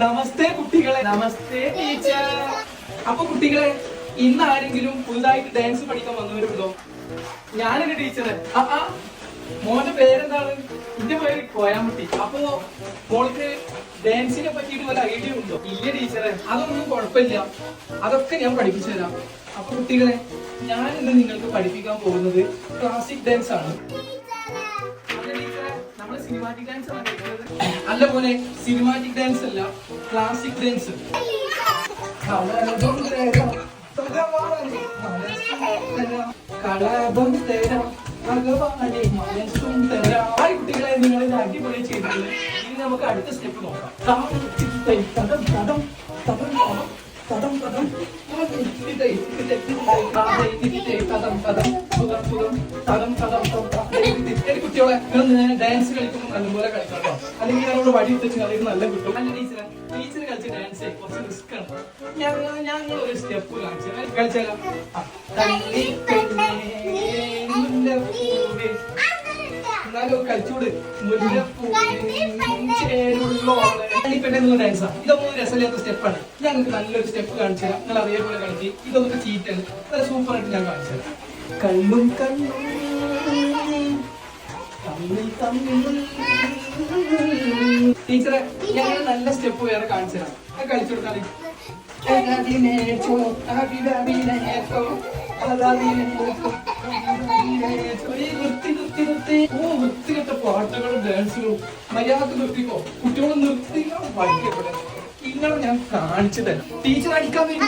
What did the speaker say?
നമസ്തേ കുട്ടികളെ. നമസ്തേ ടീച്ചർ. അപ്പൊ കുട്ടികളെ, ഇന്ന് ആരെങ്കിലും പുതുതായിട്ട് ഡാൻസ് പഠിക്കാൻ വന്നവരുണ്ടോ? ഞാനെന്റെ ടീച്ചറെ. മോന്റെ പേരെന്താണ്? എന്റെ പേര് കോയാമുട്ടി. അപ്പൊ മോൾക്ക് ഡാൻസിനെ പറ്റിയിട്ട് വല്ല ഐഡിയ ഉണ്ടോ? ഇല്ല ടീച്ചറെ, അതൊന്നും കുഴപ്പമില്ല, അതൊക്കെ ഞാൻ പഠിപ്പിച്ചു തരാം. അപ്പൊ കുട്ടികളെ, ഞാൻ ഇന്ന് നിങ്ങൾക്ക് പഠിപ്പിക്കാൻ പോകുന്നത് ക്ലാസിക് ഡാൻസ് ആണ്. നമ്മള് സിനിമാറ്റിക് ഡാൻസ് ആണ് പഠിക്കുന്നത്. അല്ല പോലെ, സിനിമാറ്റിക് ഡാൻസ് അല്ല, ക്ലാസിക് ഡാൻസ്. കുട്ടികളെ, നിങ്ങൾ അടിപൊളി ചെയ്തിട്ടുണ്ട്. ഇനി നമുക്ക് അടുത്ത സ്റ്റെപ്പ് നോക്കാം. കുട്ടികളെ, നിങ്ങൾ ഡാൻസ് കളിക്കുമ്പോൾ നല്ലപോലെ കളിക്കട്ടോ, അല്ലെങ്കിൽ ഞങ്ങളോട് വടി വെച്ച് കളിക്കുന്ന നല്ല കിട്ടും. അല്ല ടീച്ചറെ, ടീച്ചർ കളിച്ച ഡാൻസ് കുറച്ച് റിസ്ക് ആണ്. ഞങ്ങൾ ഒരു സ്റ്റെപ്പ് കളിച്ചാലോ? എന്നാലും കളിച്ചൂട്. മുല്ലപ്പൂന്നുള്ള ഡാൻസാ. ഇതൊന്നും രസമില്ലാത്ത സ്റ്റെപ്പാണ്. ഞങ്ങൾക്ക് നല്ലൊരു സ്റ്റെപ്പ് കാണിച്ചു തരാം. നിങ്ങൾ അതേപോലെ കളിച്ച് ഇതൊക്കെ ചീറ്റാണ്. നല്ല സൂപ്പറായിട്ട് ഞാൻ കാണിച്ചു തരാം. കണ്ണും കണ്ണും ടീച്ചറെ, ഞങ്ങൾ നല്ല സ്റ്റെപ്പ് വേറെ കാണിച്ചു തരാം. അത് കളിച്ചു കൊടുത്താൽ വൃത്തികെട്ട പാട്ടുകളും ഡാൻസുകളും മര്യാദ നിർത്തിക്കോ. കുട്ടികളും നിർത്തിക്കാൻ പഠിക്കപ്പെടാം. ഇങ്ങളെ ഞാൻ കാണിച്ചു തരാം. ടീച്ചർ അടിക്കാൻ വേണ്ടി